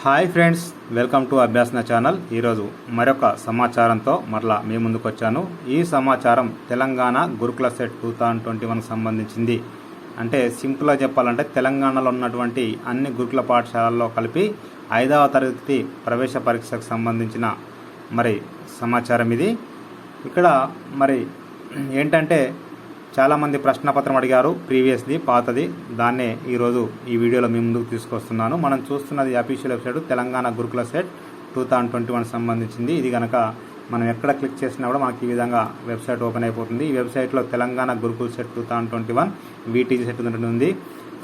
Hi friends, welcome to Abhyasana channel. ఈరోజు మరొక సమాచారంతో మరలా మీ ముందుకు వచ్చాను. ఈ సమాచారం తెలంగాణ గురుకుల సెట్ 2021 సంబంధించింది. అంటే సింపుల్గా చెప్పాలంటే తెలంగాణలో ఉన్నటువంటి అన్ని గురుకుల పాఠశాలల్లో కలిపి 5వ తరగతి ప్రవేశ పరీక్షకు సంబంధించిన సమాచారం ఇది. ఇక్కడ ఏంటంటే చాలామంది ప్రశ్నపత్రం అడిగారు, ప్రీవియస్ది పాతది. దాన్నే ఈరోజు ఈ వీడియోలో మీ ముందుకు తీసుకొస్తున్నాను. మనం చూస్తున్నది అఫీషియల్ వెబ్సైట్ తెలంగాణ గురుకుల సెట్ 2021 సంబంధించింది. ఇది కనుక మనం ఎక్కడ క్లిక్ చేసినా కూడా మనకి ఈ విధంగా వెబ్సైట్ ఓపెన్ అయిపోతుంది. ఈ వెబ్సైట్లో తెలంగాణ గురుకుల సెట్ 2021 వీటీజీ సెట్ ఉంది.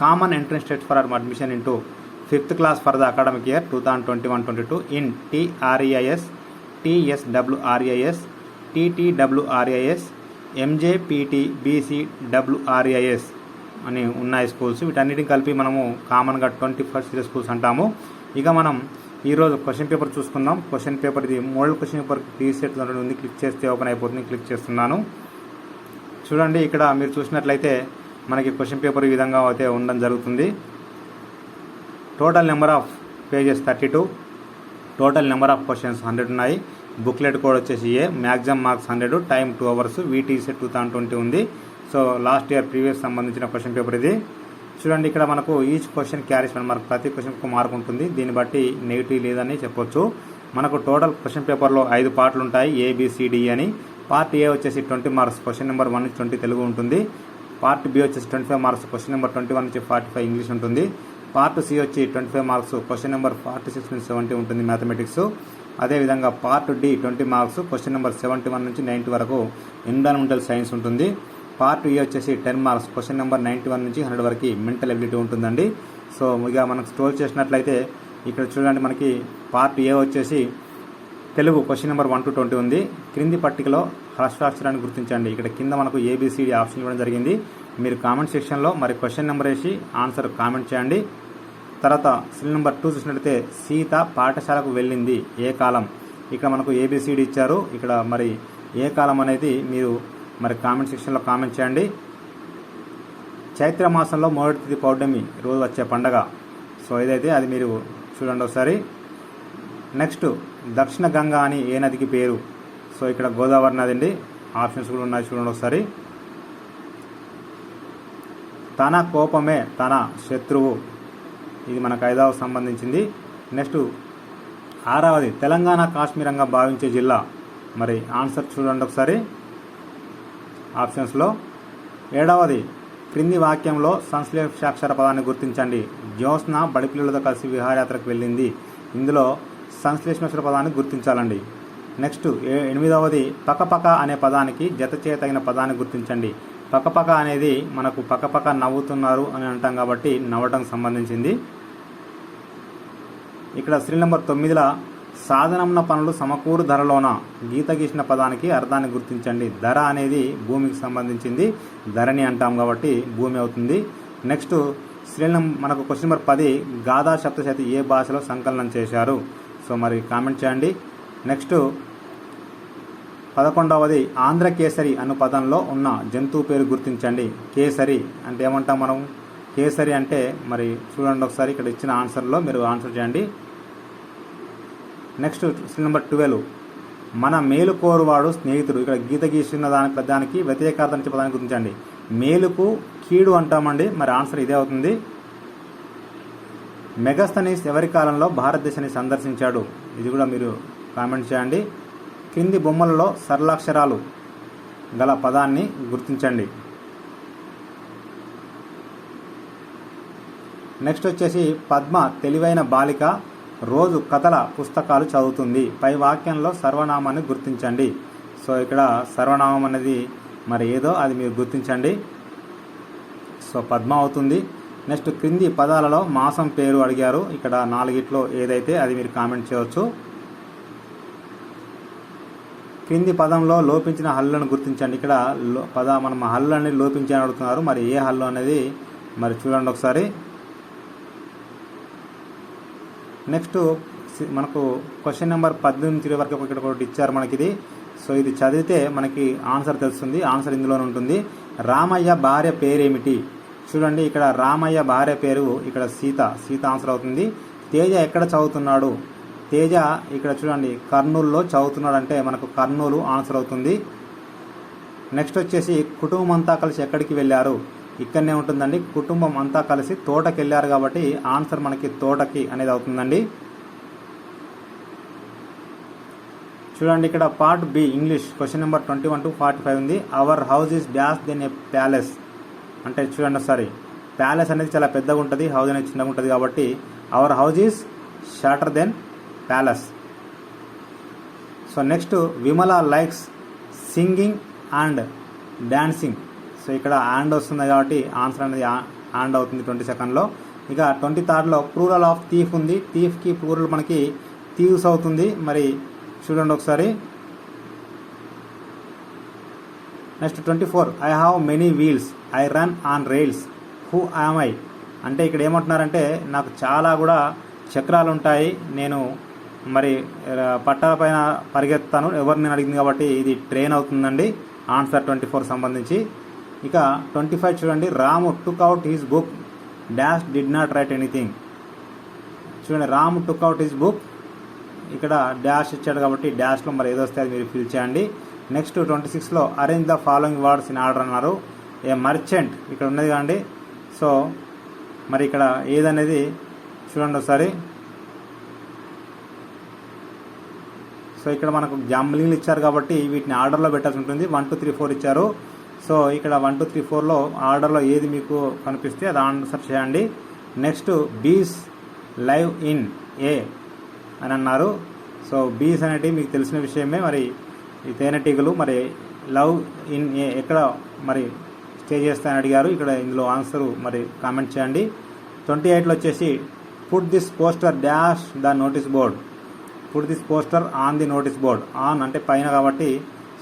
Common entrance test for admission into 5th class for the academic year 2021-22 in TREIS, TSWRIS, TTWRIS, MJPT, BCWRIS అని ఉన్నాయి స్కూల్స్. వీటన్నిటిని కలిపి మనము కామన్గా 21st స్కూల్స్ అంటాము. ఇక మనం ఈరోజు క్వశ్చన్ పేపర్ చూసుకుందాం. క్వశ్చన్ పేపర్ ఇది మోడల్ క్వశ్చన్ పేపర్ రీసెట్ ఉంది. క్లిక్ చేస్తే ఓపెన్ అయిపోతుంది. క్లిక్ చేస్తున్నాను. చూడండి, ఇక్కడ మీరు చూసినట్లయితే మనకి క్వశ్చన్ పేపర్ ఈ విధంగా అయితే ఉండడం జరుగుతుంది. Total number of pages 32, total number of questions 100 ఉన్నాయి. బుక్లెట్ కోడ్ వచ్చేసి maximum marks 100, time 2 hours. VTC set 2020 ఉంది. సో లాస్ట్ ఇయర్ ప్రీవియస్ సంబంధించిన క్వశ్చన్ పేపర్ ఇది. చూడండి, ఇక్కడ మనకు ఈచ్ క్వశ్చన్ క్యారీస్ 1 మార్క్, ప్రతి క్వశ్చన్కు మార్క్ ఉంటుంది. దీన్ని బట్టి నెగిటివ్ లేదని చెప్పొచ్చు. మనకు టోటల్ క్వశ్చన్ పేపర్లో 5 పార్ట్లు ఉంటాయి, ABCD అని. పార్ట్ ఏ వచ్చేసి 20 మార్క్స్, క్వశ్చన్ నెంబర్ 1 నుంచి 20 తెలుగు ఉంటుంది. పార్ట్ బి వచ్చేసి 25 మార్క్స్, క్వశ్చన్ నెంబర్ 21 నుంచి 45 ఇంగ్లీష్ ఉంటుంది. పార్ట్ సి వచ్చి 25 మార్క్స్, క్వశ్చన్ నెంబర్ 46 నుంచి 70 ఉంటుంది మ్యాథమెటిక్స్. అదేవిధంగా part D 20 marks, question number 71 నుంచి 90 వరకు ఎన్విరాన్మెంటల్ సైన్స్ ఉంటుంది. పార్ట్ ఏ వచ్చేసి 10 మార్క్స్, క్వశ్చన్ నెంబర్ 91 నుంచి 100 వరకు మెంటల్ ఎబిలిటీ ఉంటుందండి. సో ఇక మనకు స్టోర్ చేసినట్లయితే ఇక్కడ చూడండి, మనకి పార్ట్ ఏ వచ్చేసి తెలుగు క్వశ్చన్ నెంబర్ 1 to 20 ఉంది. క్రింది పట్టికలో హ్రస్వాక్షరాన్ని గుర్తించండి. ఇక్కడ కింద మనకు ABCD ఆప్షన్ ఇవ్వడం జరిగింది. మీరు కామెంట్ సెక్షన్లో క్వశ్చన్ నెంబర్ వేసి ఆన్సర్ కామెంట్ చేయండి. తర్వాత సెల్ నెంబర్ 2 చూసినట్లయితే సీత పాఠశాలకు వెళ్ళింది ఏ కాలం. ఇక్కడ మనకు ABCD ఇచ్చారు. ఇక్కడ ఏ కాలం అనేది మీరు కామెంట్ సెక్షన్లో కామెంట్ చేయండి. చైత్ర మాసంలో మొదటి తిథి పౌర్ణమి రోజు వచ్చే పండగ. సో ఇదైతే అది మీరు చూడండి ఒకసారి. నెక్స్ట్, దక్షిణ గంగా అని ఏ నదికి పేరు. సో ఇక్కడ గోదావరి నది అండి. ఆప్షన్స్ కూడా ఉన్నాయి, చూడండి ఒకసారి. తన కోపమే తన శత్రువు, ఇది మనకు 5వ సంబంధించింది. నెక్స్ట్ 6వది, తెలంగాణ కాశ్మీరంగా భావించే జిల్లా. ఆన్సర్ చూడండి ఒకసారి ఆప్షన్స్లో. 7వది, క్రింది వాక్యంలో సంశ్లేషాక్షర పదాన్ని గుర్తించండి. జ్యోత్స్న బడిపిల్లలతో కలిసి విహారయాత్రకు వెళ్ళింది. ఇందులో సంశ్లేషాక్షర పదాన్ని గుర్తించాలండి. నెక్స్ట్ 8వది, పకపక అనే పదానికి జత చేయతగిన పదాన్ని గుర్తించండి. పకపక అనేది మనకు పకపక నవ్వుతున్నారు అని అంటాం కాబట్టి నవ్వటం సంబంధించింది. ఇక్కడ శ్రీ నెంబర్ 9లో సాధనమున పనులు సమకూరు ధరలోన గీత గీసిన పదానికి అర్థాన్ని గుర్తించండి. ధర అనేది భూమికి సంబంధించింది, ధరణి అంటాం కాబట్టి భూమి అవుతుంది. నెక్స్ట్ మనకు క్వశ్చన్ నెంబర్ 10, గాథా సప్తశతి ఏ భాషలో సంకలనం చేశారు. సో కామెంట్ చేయండి. నెక్స్ట్ 11వది, ఆంధ్ర కేసరి అను పదంలో ఉన్న జంతువు పేరు గుర్తించండి. కేసరి అంటే ఏమంటాం మనం? కేసరి అంటే చూడండి ఒకసారి, ఇక్కడ ఇచ్చిన ఆన్సర్లో మీరు ఆన్సర్ చేయండి. నెక్స్ట్ నెంబర్ 12, మన మేలు కోరువాడు స్నేహితుడు. ఇక్కడ గీత గీసిన దానికి వ్యతిరేకార్థం ఇచ్చే పదాన్ని గుర్తించండి. మేలుకు కీడు అంటామండి. ఆన్సర్ ఇదే అవుతుంది. మెగాస్తనీస్ ఎవరి కాలంలో భారతదేశాన్ని సందర్శించాడు. ఇది కూడా మీరు కామెంట్ చేయండి. క్రింది బొమ్మలలో సరళాక్షరాలు గల పదాన్ని గుర్తించండి. నెక్స్ట్ వచ్చేసి, పద్మ తెలివైన బాలిక రోజు కథల పుస్తకాలు చదువుతుంది. పై వాక్యంలో సర్వనామాన్ని గుర్తించండి. సో ఇక్కడ సర్వనామం అనేది ఏదో అది మీరు గుర్తించండి. సో పద్మ అవుతుంది. నెక్స్ట్ క్రింది పదాలలో మాసం పేరు అడిగారు. ఇక్కడ 4గిట్లో ఏదైతే అది మీరు కామెంట్ చేయవచ్చు. క్రింది పదంలో లోపించిన హల్లులను గుర్తించండి. ఇక్కడ మనం హల్లు అనేది లోపించని అడుగుతున్నారు. ఏ హల్లు అనేది చూడండి ఒకసారి. నెక్స్ట్ మనకు క్వశ్చన్ నెంబర్ 18 వరకు ఇక్కడ ఒకటి ఇచ్చారు మనకిది. సో ఇది చదివితే మనకి ఆన్సర్ తెలుస్తుంది. ఆన్సర్ ఇందులోనే ఉంటుంది. రామయ్య భార్య పేరేమిటి. చూడండి, ఇక్కడ రామయ్య భార్య పేరు ఇక్కడ సీత ఆన్సర్ అవుతుంది. తేజ ఎక్కడ చదువుతున్నాడు? తేజ ఇక్కడ చూడండి కర్నూలులో చదువుతున్నాడు, అంటే మనకు కర్నూలు ఆన్సర్ అవుతుంది. నెక్స్ట్ వచ్చేసి కుటుంబం అంతా కలిసి ఎక్కడికి వెళ్ళారు? ఇక్కడనే ఉంటుందండి. కుటుంబం అంతా కలిసి తోటకి వెళ్ళారు కాబట్టి ఆన్సర్ మనకి తోటకి అనేది అవుతుందండి. చూడండి ఇక్కడ part B English question number 21 to 45 ఉంది. Our house is dash than a palace. అంటే చూడండి ఒకసారి, ప్యాలెస్ అనేది చాలా పెద్దగా ఉంటుంది, హౌస్ అనేది చిన్నగా ఉంటుంది కాబట్టి our house is shorter than palace. So next Vimala likes singing and dancing. So ఇక్కడ అండ్ వస్తుంది కాబట్టి ఆన్సర్ అనేది అండ్ అవుతుంది 22nd. ఇక 23rd ప్లూరల్ ఆఫ్ థీఫ్ ఉంది. థీఫ్కి ప్లూరల్ మనకి థీవ్స్ అవుతుంది. మరి చూడండి ఒకసారి. Next 24 I have many wheels I run on rails who am I. అంటే ఇక్కడ ఏమంటున్నారంటే నాకు చాలా కూడా చక్రాలు ఉంటాయి, నేను మరి పట్టాల పైన పరిగెత్తాను, ఎవరు నేను అడిగింది కాబట్టి ఇది ట్రైన్ అవుతుందండి ఆన్సర్ 24 సంబంధించి. ఇక 25 చూడండి, Ramu took out his book dash did not write anything. చూడండి Ramu took out his book, ఇక్కడ డాష్ ఇచ్చాడు కాబట్టి డాష్లో మరి ఏదో వస్తే అది మీరు ఫిల్ చేయండి. Next 26 arrange the following words in order అన్నారు. ఏ మర్చెంట్ ఇక్కడ ఉన్నది కాండి. సో మరి ఇక్కడ ఏదనేది చూడండి ఒకసారి. సో ఇక్కడ మనకు జాంబ్లింగ్లు ఇచ్చారు కాబట్టి వీటిని ఆర్డర్లో పెట్టాల్సి ఉంటుంది. 1 2 3 4 ఇచ్చారు. సో ఇక్కడ 1 2 3 4లో ఆర్డర్లో ఏది మీకు కనిపిస్తే అది ఆన్సర్ చేయండి. నెక్స్ట్ బీస్ లైవ్ ఇన్ ఏ అని అన్నారు. సో బీస్ అనేటివి మీకు తెలిసిన విషయమే. మరి ఈ తేనెటీగలు మరి లవ్ ఇన్ ఏ ఎక్కడ మరి స్టే చేస్తాయని అడిగారు. ఇక్కడ ఇందులో ఆన్సరు మరి కామెంట్ చేయండి. 28లో వచ్చేసి put this poster dash the notice board. Put this poster on the notice board. On అంటే పైన కాబట్టి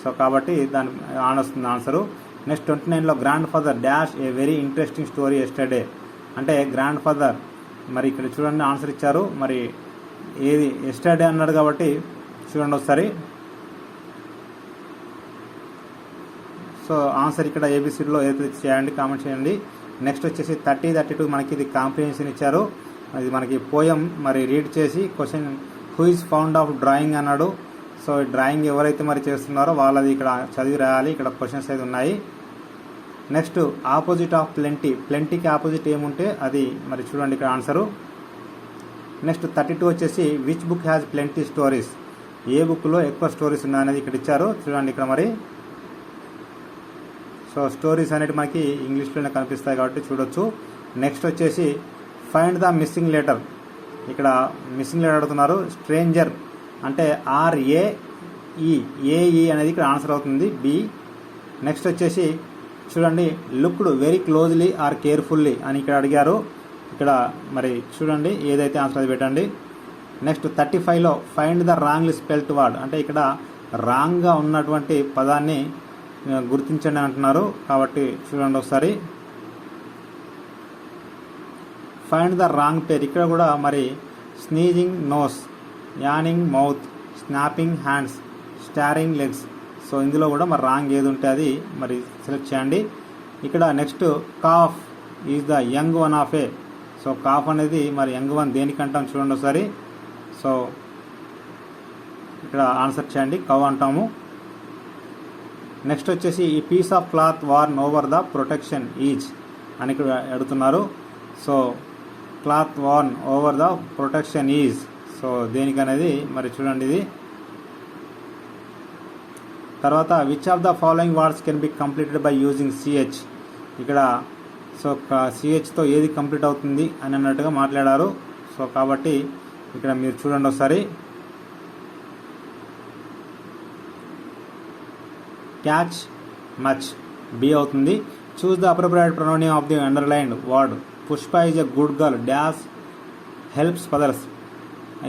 సో కాబట్టి దాని ఆన్ వస్తుంది ఆన్సరు. నెక్స్ట్ 29లో grandfather dash a very interesting story yesterday. అంటే గ్రాండ్ ఫాదర్ మరి ఇక్కడ చూడండి ఆన్సర్ ఇచ్చారు. మరి ఏది ఎస్టర్డే అన్నాడు కాబట్టి చూడండి ఒకసారి. సో ఆన్సర్ ఇక్కడ ఏబిసిడిలో ఏది చేయండి, కామెంట్ చేయండి. నెక్స్ట్ వచ్చేసి 30 32 మనకి ఇది కాంప్రిహెన్షన్ ఇచ్చారు. ఇది మనకి పోయం మరి రీడ్ చేసి question who is fond of drawing అన్నాడు. సో డ్రాయింగ్ ఎవరైతే మరి చేస్తున్నారో వాళ్ళది ఇక్కడ చదివి రాయాలి. ఇక్కడ క్వశ్చన్స్ అయితే ఉన్నాయి. Next opposite of plenty. ప్లెంటీకి ఆపోజిట్ ఏముంటే అది మరి చూడండి ఇక్కడ ఆన్సరు. నెక్స్ట్ 32 వచ్చేసి which book has plenty stories. ఏ బుక్లో ఎక్కువ స్టోరీస్ ఉన్నాయనేది ఇక్కడ ఇచ్చారు. చూడండి ఇక్కడ మరి. సో స్టోరీస్ అనేవి మనకి ఇంగ్లీష్లోనే కనిపిస్తాయి కాబట్టి చూడొచ్చు. నెక్స్ట్ వచ్చేసి ఫైండ్ ద మిస్సింగ్ లెటర్. ఇక్కడ మిస్సింగ్ లెటర్ అడుగుతున్నారు. స్ట్రేంజర్ అంటే RAE, ఏఈ అనేది ఇక్కడ ఆన్సర్ అవుతుంది బి. నెక్స్ట్ వచ్చేసి చూడండి looked very closely or carefully అని ఇక్కడ అడిగారు. ఇక్కడ మరి చూడండి ఏదైతే ఆన్సర్ అది పెట్టండి. నెక్స్ట్ 35లో find the wrongly spelt word. అంటే ఇక్కడ రాంగ్గా ఉన్నటువంటి పదాన్ని గుర్తించండి అంటున్నారు కాబట్టి చూడండి ఒకసారి. Find the wrong pair. ఇక్కడ కూడా మరి sneezing nose, yawning mouth, snapping hands, staring legs. So ఇందులో కూడా మరి రాంగ్ ఏది ఉంటే అది మరి సెలెక్ట్ చేయండి. ఇక్కడ next calf is the young one of a. So calf అనేది మరి యంగ్ వన్ దేనికంటాం చూడండి ఒకసారి. సో ఇక్కడ ఆన్సర్ చేయండి, కవ్ అంటాము. నెక్స్ట్ వచ్చేసి ఈ piece of cloth worn over the protection is అని ఇక్కడ అడుగుతున్నారు. So cloth worn over the protection is so దేనికనేది మరి చూడండి ఇది. తర్వాత which of the following words can be completed by using CH. ఇక్కడ సో CHతో ఏది కంప్లీట్ అవుతుంది అని అన్నట్టుగా మాట్లాడారు. సో కాబట్టి ఇక్కడ మీరు చూడండి ఒకసారి. క్యాచ్ మచ్ బి అవుతుంది. Choose the appropriate pronoun of the underlined word. Pushpa is a good girl dash helps others.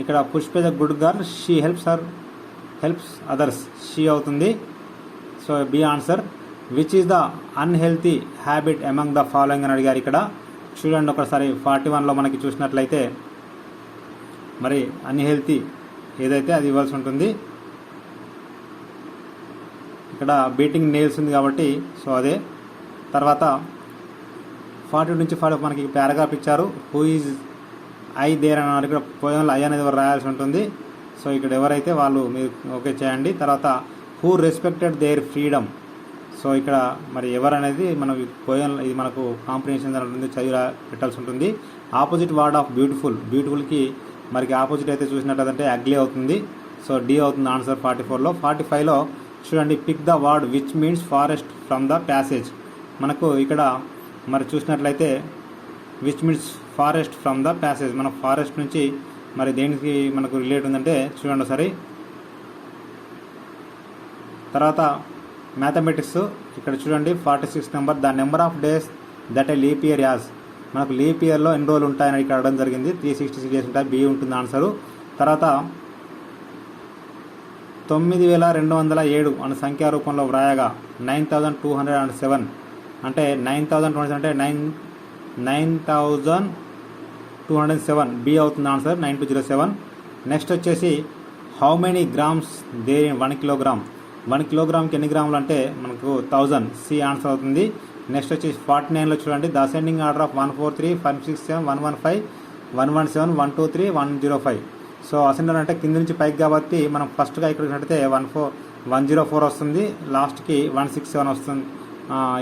ఇక్కడ Pushpa is a good girl, she helps others, she అవుతుంది. So B answer. Which is the unhealthy habit among the following అని అడిగారు. ఇక్కడ చూడండి ఒకసారి 41లో మనకి చూసినట్లయితే మరి అన్హెల్తీ ఏదైతే అది ఇవ్వాల్సి ఉంటుంది. ఇక్కడ బీటింగ్ నెయిల్స్ ఉంది కాబట్టి సో అదే. తర్వాత 40 నుంచి 40 మనకి పారాగ్రాఫ్ ఇచ్చారు. హూ ఈజ్ ఐ దేర్ అన్నారు. ఇక్కడ పోయంలో ఐ అనేది ఎవరు రాయాల్సి ఉంటుంది. సో ఇక్కడ ఎవరైతే వాళ్ళు మీరు ఓకే చేయండి. తర్వాత who respected their freedom. So ఇక్కడ మరి ఎవరు అనేది మనం పోయం ఇది మనకు కాంప్రిహెన్షన్ ఉంటుంది, చదివి పెట్టాల్సి ఉంటుంది. Opposite word of beautiful. బ్యూటిఫుల్కి మనకి ఆపోజిట్ అయితే చూసినట్లయితే అగ్లీ అవుతుంది. సో డి అవుతుంది ఆన్సర్ 44లో. 45లో చూడండి, pick the word which means forest from the passage. మనకు ఇక్కడ మరి చూసినట్లయితే which means forest from the passage. మన ఫారెస్ట్ నుంచి మరి దేనికి మనకు రిలేట్ ఉందంటే చూడండి ఒకసారి. తర్వాత మ్యాథమెటిక్స్ ఇక్కడ చూడండి 46 number, the number of days that A leap year as. మనకు లీప్ ఇయర్లో ఎన్ని రోజులు ఉంటాయని ఇక్కడ అడగడం జరిగింది. 366 డేస్ ఉంటాయి, బి ఉంటుంది ఆన్సరు. తర్వాత 9207 అనే సంఖ్యా రూపంలో వ్రాయగా 9207 అంటే 9000 అంటే 9207 బి అవుతుంది ఆన్సర్ 9207. నెక్స్ట్ వచ్చేసి how many grams there in 1 kilogram. 1 కిలోగ్రామ్కి ఎన్ని గ్రాములు అంటే మనకు 1000 సి ఆన్సర్ అవుతుంది. నెక్స్ట్ వచ్చేసి 49లో చూడండి, the ascending order of 143 567 115 117 123 105. So ascender అంటే కింద నుంచి పైకి కాబట్టి మనం ఫస్ట్గా ఇక్కడ చూసినట్టయితే 104 వస్తుంది, లాస్ట్కి 167 వస్తుంది.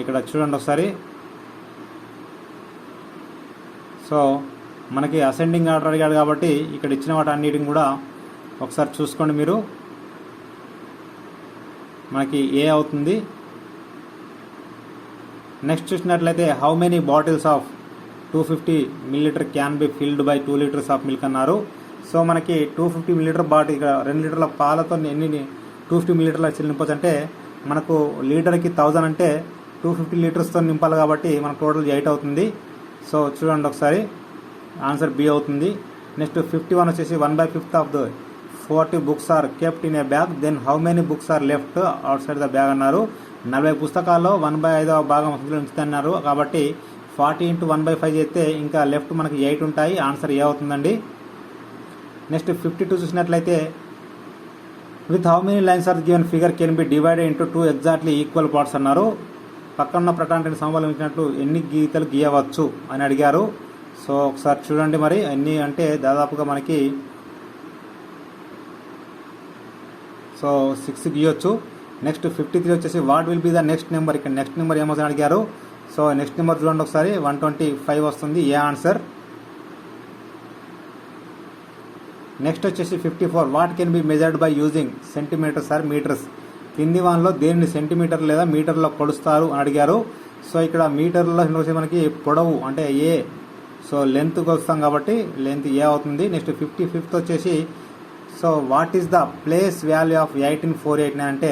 ఇక్కడ చూడండి ఒకసారి. సో మనకి అసెండింగ్ ఆర్డర్ అడిగాడు కాబట్టి ఇక్కడ ఇచ్చిన వాటి అన్నిటిని కూడా ఒకసారి చూసుకోండి మీరు. మనకి ఏ అవుతుంది. నెక్స్ట్ చూసినట్లయితే how many bottles of 250 ml can be filled by 2 litres of milk అన్నారు. సో మనకి 250 ml బాటిల్, ఇక్కడ 2 లీటర్ల పాలతో ఎన్ని 250 ml నింపొచ్చు అంటే మనకు లీటర్కి 1000 అంటే 250 లీటర్స్తో నింపాలి కాబట్టి మనకు టోటల్ 8 అవుతుంది. సో చూడండి ఒకసారి, ఆన్సర్ బి అవుతుంది. నెక్స్ట్ 51 వచ్చేసి 1/5 of the 40 books are kept in a bag, then how many books are left outside the bag అన్నారు. 40 పుస్తకాల్లో 1/5 భాగం ఉంచుతున్నారు కాబట్టి 40 × 1/5 చేస్తే ఇంకా లెఫ్ట్ మనకి 8 ఉంటాయి. ఆన్సర్ ఏ అవుతుందండి. నెక్స్ట్ 52 చూసినట్లయితే with how many lines are given figure can be divided into 2 exactly equal parts అన్నారు. పక్కన ప్రటాంటిని సమబలించినట్లు ఎన్ని గీతలు గీయవచ్చు అని అడిగారు. సో ఒకసారి చూడండి మరి ఎన్ని అంటే దాదాపుగా మనకి 6 గీయొచ్చు. నెక్స్ట్ 53 వచ్చేసి what will be the next number. ఇక్కడ నెక్స్ట్ నెంబర్ ఏమవుతుంది అడిగారు. సో నెక్స్ట్ నెంబర్ చూడండి ఒకసారి 125 వస్తుంది, ఏ ఆన్సర్. నెక్స్ట్ వచ్చేసి 54 what can be measured by using centimetres or metres. కింది వాన్లో దేనిని సెంటీమీటర్ లేదా మీటర్లో కొలుస్తారు అని అడిగారు. సో ఇక్కడ మీటర్లో మనకి పొడవు అంటే ఏ, సో లెంత్ కొలుస్తాం కాబట్టి లెంత్ ఏ అవుతుంది. నెక్స్ట్ 55th వచ్చేసి so what is the place value of 18489 అంటే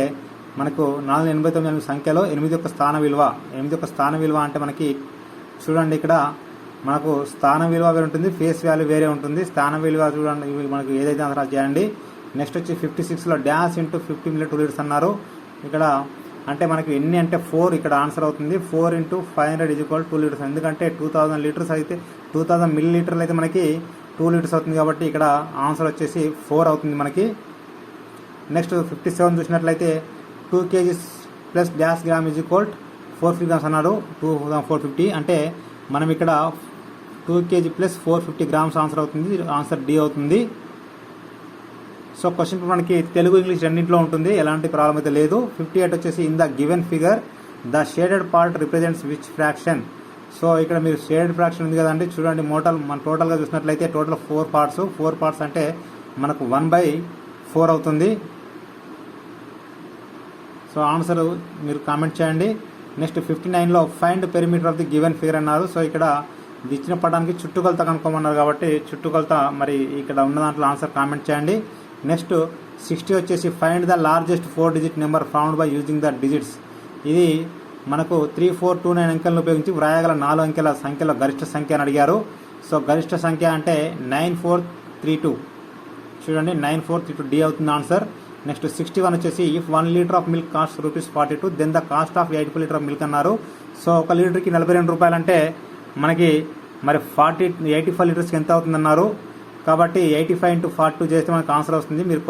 మనకు 489 సంఖ్యలో 8 యొక్క స్థాన విలువ. 8 యొక్క స్థాన విలువ అంటే మనకి చూడండి ఇక్కడ మనకు స్థాన విలువ వేరే ఉంటుంది, ఫేస్ వాల్యూ వేరే ఉంటుంది. స్థాన విలువ చూడండి మనకు ఏదైతే ఆన్సర్ చేయండి. నెక్స్ట్ వచ్చి 56లో డాష్ ఇంటూ 50 ml 2 లీటర్స్ అన్నారు. ఇక్కడ అంటే మనకి ఎన్ని అంటే 4 ఇక్కడ ఆన్సర్ అవుతుంది. 4 × 500 = 2 లీటర్స్. ఎందుకంటే 2000 లీటర్స్ అయితే 2000 ml అయితే మనకి 2 లీటర్స్ అవుతుంది కాబట్టి ఇక్కడ ఆన్సర్ వచ్చేసి 4 అవుతుంది మనకి. నెక్స్ట్ 57 చూసినట్లయితే 2 kg plus dash gram = 450 grams అన్నారు. 450 అంటే మనం ఇక్కడ 2 kg ప్లస్ 450 grams ఆన్సర్ అవుతుంది. ఆన్సర్ డి అవుతుంది. సో క్వశ్చన్ మనకి తెలుగు ఇంగ్లీష్ రెండింటిలో ఉంటుంది, ఎలాంటి ప్రాబ్లం అయితే లేదు. 58 వచ్చేసి in the given figure the shaded part represents which fraction. So ఇక్కడ మీరు షేడెడ్ ఫ్రాక్షన్ ఉంది కదండి, చూడండి మన టోటల్గా చూసినట్లయితే టోటల్ 4 పార్ట్స్ అంటే మనకు 1/4 అవుతుంది. సో ఆన్సర్ మీరు కామెంట్ చేయండి. నెక్స్ట్ 59లో find perimeter of the given figure అన్నారు. సో ఇక్కడ ఇచ్చిన పడానికి చుట్టుకొలత కనుక్కోమన్నారు కాబట్టి చుట్టుకొలత మరి ఇక్కడ ఉన్న దాంట్లో ఆన్సర్ కామెంట్ చేయండి. నెక్స్ట్ 60 వచ్చేసి find the largest 4 digit number found by using the digits. ఇది మనకు 3429 అంకెలను ఉపయోగించి వ్రాయగల 4 అంకెల సంఖ్యలో గరిష్ట సంఖ్య అని అడిగారు. సో గరిష్ట సంఖ్య అంటే 9432. చూడండి 9432 డి అవుతుంది ఆన్సర్. నెక్స్ట్ 61 వచ్చేసి if 1 litre of milk cost ₹42 then the cost of 84 litre of milk అన్నారు. సో 1 లీటర్కి 42 రూపాయలు అంటే మనకి మరి 85 లీటర్స్కి ఎంత అవుతుందన్నారు. కాబట్టి 85 × 42 చేస్తే మనకు ఆన్సర్ వస్తుంది. మీరు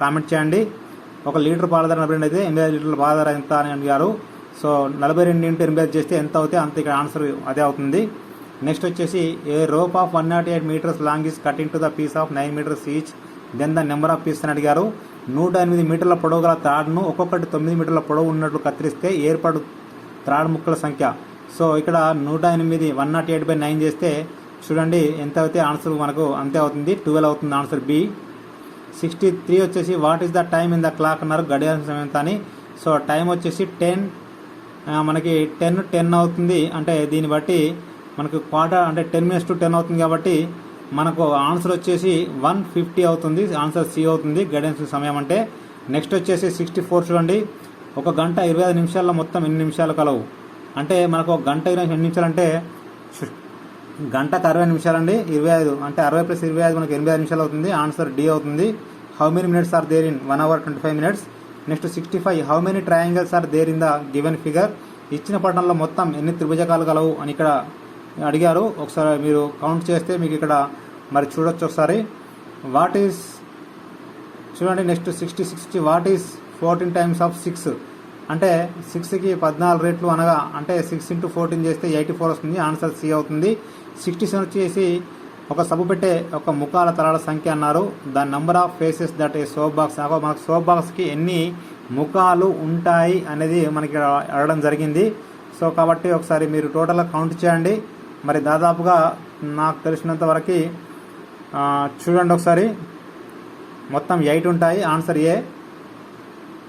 కామెంట్ చేయండి. 1 లీటర్ పాల ధర 42 అయితే 85 లీటర్ల పాల ధర ఎంత అని అడిగారు. సో 42 × 85 చేస్తే ఎంత అవుతే అంత ఇక్కడ ఆన్సర్ అదే అవుతుంది. నెక్స్ట్ వచ్చేసి a rope of 108 metres long is cutting to the piece of 9 metres each then the number of piece అని అడిగారు. 108 మీటర్ల పొడవు గల త్రాడ్ను ఒక్కొక్కటి 9 మీటర్ల పొడవు ఉన్నట్లు కత్తిరిస్తే ఏర్పడు త్రాడ్ ముక్కల సంఖ్య. సో ఇక్కడ 108 108/9 చేస్తే చూడండి ఎంత అయితే ఆన్సర్ మనకు అంతే అవుతుంది, 12 అవుతుంది ఆన్సర్ బి. 63 వచ్చేసి what is the time in the clock అన్నారు, గడియారం సమయం ఎంత అని. సో టైం వచ్చేసి 10 మనకి 10 అవుతుంది. అంటే దీన్ని బట్టి మనకు క్వార్టర్ అంటే 10 minutes to 10 అవుతుంది కాబట్టి మనకు ఆన్సర్ వచ్చేసి 1:50 అవుతుంది, ఆన్సర్ సి అవుతుంది గడియారం సమయం అంటే. నెక్స్ట్ వచ్చేసి 64 చూడండి, 1 గంట 25 నిమిషాల్లో మొత్తం ఎన్ని నిమిషాలు కలవు అంటే మనకు 1 గంట 25 నిమిషాలు అంటే గంటకు 60 నిమిషాలండి, 25 అంటే 60 + 25 మనకు 85 నిమిషాలు అవుతుంది, ఆన్సర్ డి అవుతుంది. How many minutes are there in 1 hour 25 minutes. Next 65 how many triangles are there in the given figure. ఇచ్చిన పటంలో మొత్తం ఎన్ని త్రిభుజకాలు కలవు అని ఇక్కడ అడిగారు. ఒకసారి మీరు కౌంట్ చేస్తే మీకు ఇక్కడ మరి చూడొచ్చు ఒకసారి. వాట్ ఈస్ చూడండి next 66 what is 14 times of 6 అంటే 6కి 14 రెట్లు అనగా అంటే 6 × 14 చేస్తే 84 వస్తుంది, ఆన్సర్ సి అవుతుంది. 67 వచ్చేసి ఒక సబ్బు పెట్టే ఒక ముఖాల తరాల సంఖ్య అన్నారు. The number of faces that A soap box, మనకు సోప్ బాక్స్కి ఎన్ని ముఖాలు ఉంటాయి అనేది మనకి అడగడం జరిగింది. సో కాబట్టి ఒకసారి మీరు టోటల్గా కౌంట్ చేయండి. మరి దాదాపుగా నాకు తెలిసినంత వరకు చూడండి ఒకసారి, మొత్తం 8 ఉంటాయి, ఆన్సర్ ఏ.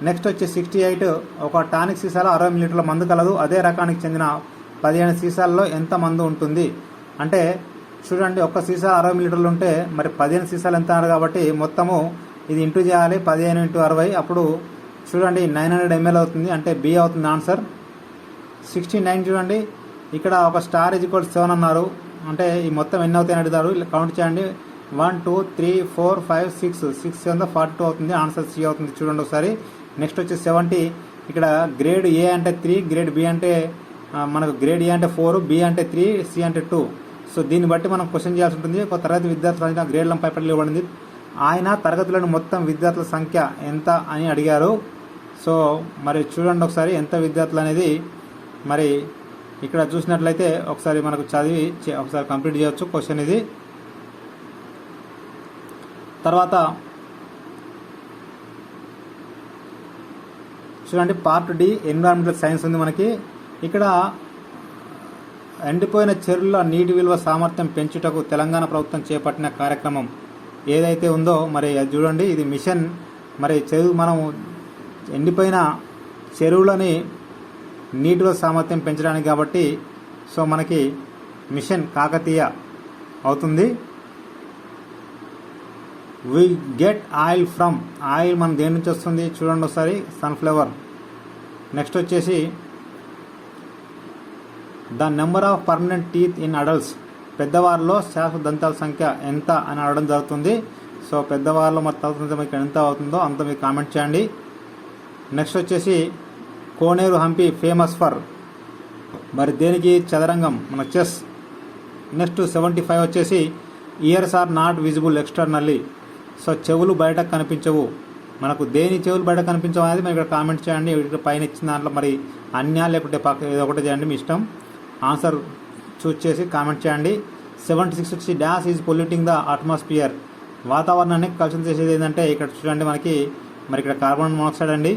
నెక్స్ట్ వచ్చి 68 ఒక టానిక్ సీసాలో 60 ml మందు కలదు, అదే రకానికి చెందిన 15 సీసాల్లో ఎంత మందు ఉంటుంది అంటే చూడండి, ఒక్క సీసా 60 ml ఉంటే మరి 15 సీసాలు ఎంత అన్నారు కాబట్టి మొత్తము ఇది ఇంటూ చేయాలి, 15 × 60 అప్పుడు చూడండి 900 ml అవుతుంది, అంటే బి అవుతుంది ఆన్సర్. 69 చూడండి, ఇక్కడ ఒక స్టార్ = 7 అన్నారు, అంటే ఈ మొత్తం ఎన్ని అవుతాయని అడుగుతారు, కౌంట్ చేయండి. 1 2 3 4 5 6 7 42 అవుతుంది, ఆన్సర్ సి అవుతుంది చూడండి ఒకసారి. నెక్స్ట్ వచ్చి 70 ఇక్కడ గ్రేడ్ ఏ అంటే 3, గ్రేడ్ బి అంటే మనకు గ్రేడ్ ఏ అంటే 4, బి అంటే 3, సి అంటే 2. సో దీన్ని బట్టి మనం క్వశ్చన్ చేయాల్సి ఉంటుంది. ఒక తరగతి విద్యార్థులు గ్రేడ్ల పైపట్లు ఇవ్వబడింది, ఆయన తరగతిలోని మొత్తం విద్యార్థుల సంఖ్య ఎంత అని అడిగారు. సో మరి చూడండి ఒకసారి ఎంత విద్యార్థులు అనేది మరి ఇక్కడ చూసినట్లయితే ఒకసారి మనకు చదివి ఒకసారి కంప్లీట్ చేయవచ్చు క్వశ్చన్ ఇది. తర్వాత చూడండి పార్ట్ డి ఎన్విరాన్మెంటల్ సైన్స్ ఉంది మనకి. ఇక్కడ ఎండిపోయిన చెరువుల నీటి విలువ సామర్థ్యం పెంచుటకు తెలంగాణ ప్రభుత్వం చేపట్టిన కార్యక్రమం ఏదైతే ఉందో మరి అది చూడండి, ఇది మిషన్. మరి మనం ఎండిపోయిన చెరువులని నీటి విలువ సామర్థ్యం పెంచడానికి కాబట్టి సో మనకి మిషన్ కాకతీయ అవుతుంది. We get oil from, oil మనం దేని నుంచి వస్తుంది చూడండి ఒకసారి, సన్ఫ్లవర్. నెక్స్ట్ వచ్చేసి the number of permanent teeth in adults, పెద్దవారిలో శాశ్వత దంతాల సంఖ్య ఎంత అని అడగడం జరుగుతుంది. సో పెద్దవారిలో మరి తగ్గుతుంది మీకు ఎంత అవుతుందో అంత మీరు కామెంట్ చేయండి. నెక్స్ట్ వచ్చేసి కోనేరు హంపి ఫేమస్ ఫర్ మరి దేనికి, చదరంగం మన చెస్. నెక్స్ట్ 75 వచ్చేసి years or not visible externally, so చెవులు బయటకు కనిపించవు, మనకు దేని చెవులు బయట కనిపించవు అనేది మీరు ఇక్కడ కామెంట్ చేయండి. ఇక్కడ పైన ఇచ్చిన దాంట్లో మరి అన్యా లేకుంటే పక్క ఏదో ఒకటి చేయండి మీ ఇష్టం, ఆన్సర్ చూస్ చేసి కామెంట్ చేయండి. 76 వచ్చి dash is polluting the atmosphere, వాతావరణాన్ని కలుషితం చేసేది ఏంటంటే ఇక్కడ చూడండి మనకి మరి ఇక్కడ కార్బన్ మోనాక్సైడ్ అండి.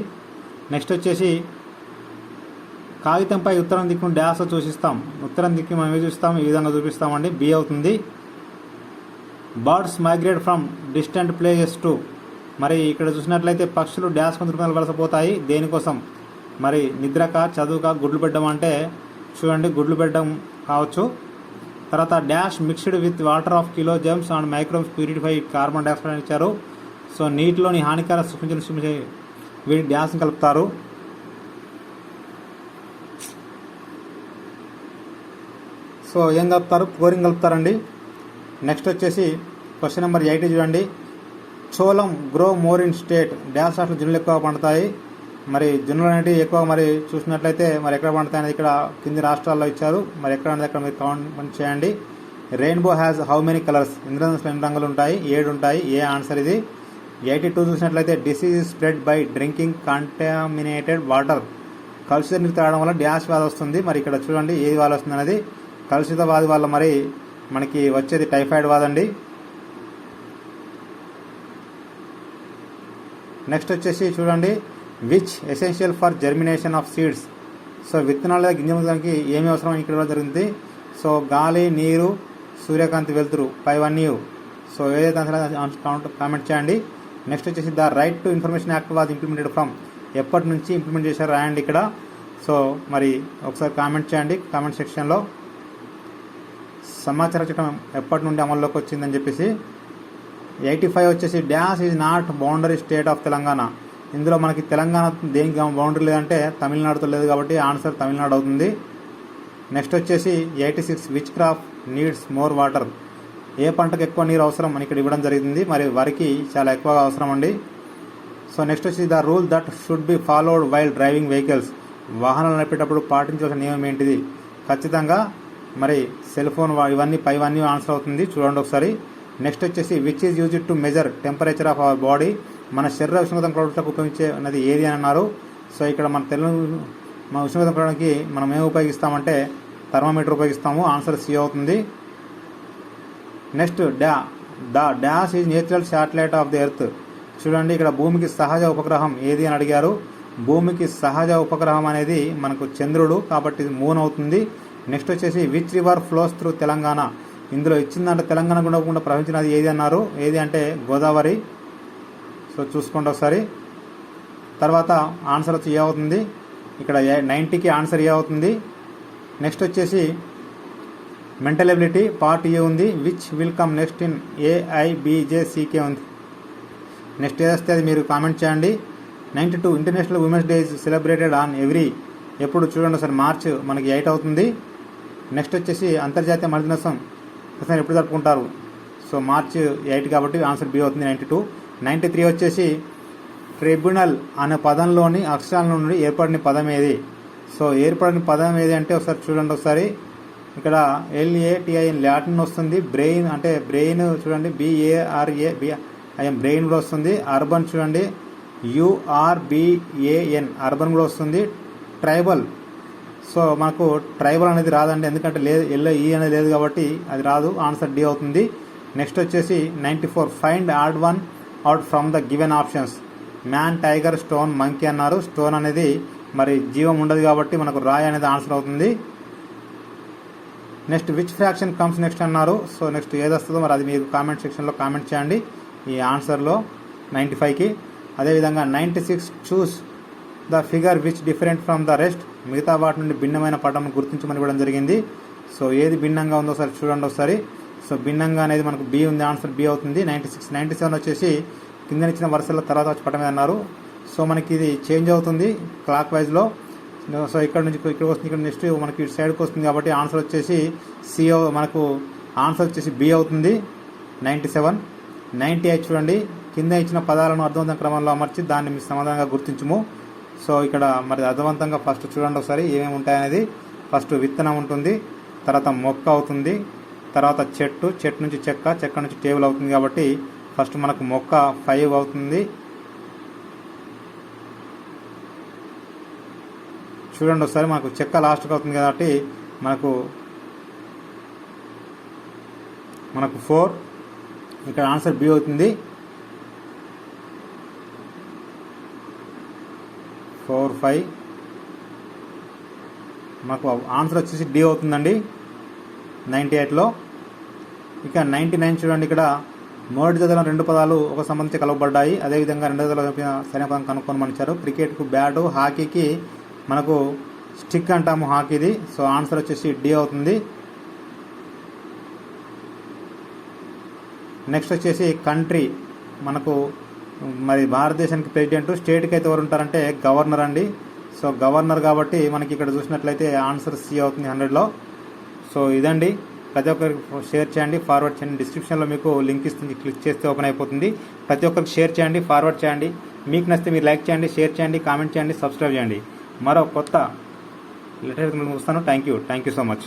నెక్స్ట్ వచ్చేసి కాగితంపై ఉత్తరం దిక్కును డాష్ చూపిస్తాం, ఉత్తరం దిక్కు మనం ఏమి చూస్తాం ఈ విధంగా చూపిస్తామండి, బి అవుతుంది. Birds migrate from distant places to, మరి ఇక్కడ చూసినట్లయితే పక్షులు డాష్ కొంత వలసపోతాయి దేనికోసం, మరి నిద్రక, చదువుక, గుడ్లు పెట్టడం అంటే చూడండి గుడ్లు పెట్టడం కావచ్చు. తర్వాత dash mixed with water of kills germs and microbes purify carbon dioxide ఇచ్చారు. సో నీటిలోని హానికర సూచించిన వీటి డాష్ని కలుపుతారు. సో ఏం కలుపుతారు, క్లోరిన్ కలుపుతారండి. నెక్స్ట్ వచ్చేసి క్వశ్చన్ నెంబర్ 80 చూడండి, చోళం grow more in state, dash రాష్ట్రంలో జొన్నలు ఎక్కువ పండుతాయి. మరి జొన్నలు అనేవి ఎక్కువ మరి చూసినట్లయితే మరి ఎక్కడ పండుతాయి అనేది ఇక్కడ కింది రాష్ట్రాల్లో ఇచ్చారు, మరి ఎక్కడ అనేది అక్కడ మీరు కౌంట్ చేయండి. Rainbow has how many colours, ఇంద్రధనుస్సులో ఎన్ని రంగులు ఉంటాయి, 7 ఉంటాయి, ఏ ఆన్సర్ ఇది. 82 చూసినట్లయితే disease spread by drinking contaminated water, కలుషిత నీరు తాగడం వల్ల డాష్ వ్యాధి వస్తుంది. మరి ఇక్కడ చూడండి ఏది వ్యాధి వస్తుంది అనేది కలుషిత వ్యాధి వల్ల మరి మనకి వచ్చేది టైఫాయిడ్ వ్యాధి అండి. నెక్స్ట్ వచ్చేసి చూడండి, which essential for germination of seeds. So విత్తనాల గింజడానికి ఏమి అవసరం ఇక్కడ కూడా జరిగింది. సో గాలి, నీరు, సూర్యకాంతి, వెలుతురు, 5 సో ఏదైతే కామెంట్ చేయండి. నెక్స్ట్ వచ్చేసి the right to information act was implemented from, ఎప్పటి నుంచి ఇంప్లిమెంట్ చేశారు రాయండి ఇక్కడ. సో మరి ఒకసారి కామెంట్ చేయండి కామెంట్ సెక్షన్లో. సమాచార చట్టం ఎప్పటి నుండి అమల్లోకి వచ్చిందని చెప్పేసి. 85 వచ్చేసి dash is not boundary state of Telangana. ఇందులో మనకి తెలంగాణ దేనికి బౌండరీ లేదంటే తమిళనాడుతో లేదు కాబట్టి ఆన్సర్ తమిళనాడు అవుతుంది. నెక్స్ట్ వచ్చేసి 86 which crop needs more water. ఏ పంటకు ఎక్కువ నీరు అవసరం అని ఇక్కడ ఇవ్వడం జరిగింది. మరి వరికి చాలా ఎక్కువగా అవసరం అండి. సో నెక్స్ట్ వచ్చి the rule that should be followed while driving vehicles. వాహనాలు నడిపేటప్పుడు పాటించవలసిన నియమం ఏంటిది? ఖచ్చితంగా మరి సెల్ ఫోన్, ఇవన్నీ ఆన్సర్ అవుతుంది. చూడండి ఒకసారి. నెక్స్ట్ వచ్చేసి which is used to measure temperature of our body. మన శరీర ఉష్ణోగ్రత కొలవడానికి ఉపయోగించే అనేది ఏది అని అన్నారు. సో ఇక్కడ మన ఉష్ణోగ్రత కొలవడానికి మనం ఏమి ఉపయోగిస్తామంటే థర్మామీటర్ ఉపయోగిస్తాము. ఆన్సర్ సి అవుతుంది. Next the dash is natural satellite of the earth. చూడండి ఇక్కడ భూమికి సహజ ఉపగ్రహం ఏది అని అడిగారు. భూమికి సహజ ఉపగ్రహం అనేది మనకు చంద్రుడు కాబట్టి మూన్ అవుతుంది. నెక్స్ట్ వచ్చేసి which river flows through Telangana. ఇందులో ఇచ్చిందంటే తెలంగాణ గుండా ప్రవహించినది ఏది అన్నారు. ఏది అంటే గోదావరి. సో చూసుకోండి ఒకసారి. తర్వాత ఆన్సర్ వచ్చి ఏ అవుతుంది. ఇక్కడ 90కి ఆన్సర్ ఏ అవుతుంది. నెక్స్ట్ వచ్చేసి మెంటల్ ఎబిలిటీ పార్ట్ ఏ ఉంది. Which will come next in AIBJCK ఉంది. నెక్స్ట్ ఏదొస్తే అది మీరు కామెంట్ చేయండి. 92 international women's day is celebrated on every. ఎప్పుడు చూడండి ఒకసారి మార్చ్ మనకి 8 అవుతుంది. నెక్స్ట్ వచ్చేసి అంతర్జాతీయ మహిళా దినోత్సవం ఎప్పుడు జరుపుకుంటారు. సో మార్చ్ 8 కాబట్టి ఆన్సర్ బి అవుతుంది 92. 93 వచ్చేసి ట్రిబ్యునల్ అనే పదంలోని అక్షరాల నుండి ఏర్పడిన పదం ఏది. సో ఏర్పడిన పదం ఏది అంటే ఒకసారి చూడండి ఒకసారి. ఇక్కడ LATIN లాటిన్ వస్తుంది. బ్రెయిన్ అంటే బ్రెయిన్ చూడండి BARABIN బ్రెయిన్ కూడా వస్తుంది. అర్బన్ చూడండి URBAN అర్బన్ కూడా వస్తుంది. ట్రైబల్ సో మనకు ట్రైబల్ అనేది రాదండి, ఎందుకంటే లేదు LE అనేది లేదు కాబట్టి అది రాదు. ఆన్సర్ డి అవుతుంది. నెక్స్ట్ వచ్చేసి 94 find odd one out from the given options. Man, tiger, stone, monkey అన్నారు. స్టోన్ అనేది మరి జీవం ఉండదు కాబట్టి మనకు రాయ్ అనేది ఆన్సర్ అవుతుంది. Next which fraction comes next అన్నారు. సో నెక్స్ట్ ఏది వస్తుందో మరి అది మీరు కామెంట్ సెక్షన్లో కామెంట్ చేయండి ఈ ఆన్సర్లో 95కి. అదేవిధంగా 96 choose the figure which different from the rest. మిగతా వాటి నుండి భిన్నమైన పటం గుర్తించమని ఇవ్వడం జరిగింది. సో ఏది భిన్నంగా ఉందో ఒకసారి చూడండి ఒకసారి. సో భిన్నంగా అనేది మనకు బి ఉంది. ఆన్సర్ బి అవుతుంది. 96. 97 వచ్చేసి కిందనిచ్చిన వరుసల తర్వాత వచ్చి పటమే అన్నారు. సో మనకి ఇది చేంజ్ అవుతుంది క్లాక్ వైజ్లో. సో ఇక్కడ నుంచి ఇక్కడ వస్తుంది, ఇక్కడ నెక్స్ట్ మనకి ఇటు సైడ్కి వస్తుంది కాబట్టి ఆన్సర్ వచ్చేసి సి. మనకు ఆన్సర్ వచ్చేసి బి అవుతుంది 97. 98 చూడండి, కింద ఇచ్చిన పదాలను అర్థవంతంగా క్రమంలో అమర్చి దాన్ని సమాధానంగా గుర్తించుము. సో ఇక్కడ మరి అర్థవంతంగా ఫస్ట్ చూడండి ఒకసారి ఏమేమి ఉంటాయనేది. ఫస్ట్ విత్తనం ఉంటుంది, తర్వాత మొక్క అవుతుంది, తర్వాత చెట్టు నుంచి చెక్క నుంచి టేబుల్ అవుతుంది కాబట్టి ఫస్ట్ మనకు మొక్క 5 అవుతుంది. చూడండి ఒకసారి మనకు చెక్క లాస్ట్కి అవుతుంది కాబట్టి మనకు 4. ఇక్కడ ఆన్సర్ బి అవుతుంది. 4, 5 మాకు ఆన్సర్ వచ్చేసి డి అవుతుందండి 98లో. ఇక 99 చూడండి, ఇక్కడ మొదటి జతలో 2 పదాలు ఒక సంబంధించి కలవబడ్డాయి. అదేవిధంగా 2వ జతలో సరైన పదం కనుక్కోమని ఇచ్చారు. క్రికెట్కు బ్యాటు, హాకీకి మనకు స్టిక్ అంటాము హాకీది. సో ఆన్సర్ వచ్చేసి డి అవుతుంది. నెక్స్ట్ వచ్చేసి కంట్రీ మనకు మరి భారతదేశానికి ప్రెసిడెంట్, స్టేట్కి అయితే ఎవరు ఉంటారంటే గవర్నర్ అండి. సో గవర్నర్ కాబట్టి మనకి ఇక్కడ చూసినట్లయితే ఆన్సర్ సి అవుతుంది 100లో. సో ఇదండి, ప్రతి ఒక్కరికి షేర్ చేయండి, ఫార్వర్డ్ చేయండి. డిస్క్రిప్షన్లో మీకు లింక్ ఇస్తుంది, క్లిక్ చేస్తే ఓపెన్ అయిపోతుంది. ప్రతి ఒక్కరికి షేర్ చేయండి, ఫార్వర్డ్ చేయండి. మీకు నచ్చితే మీరు లైక్ చేయండి, షేర్ చేయండి, కామెంట్ చేయండి, సబ్స్క్రైబ్ చేయండి. మరో కొత్త లెటర్ వస్తాను. Thank you so much.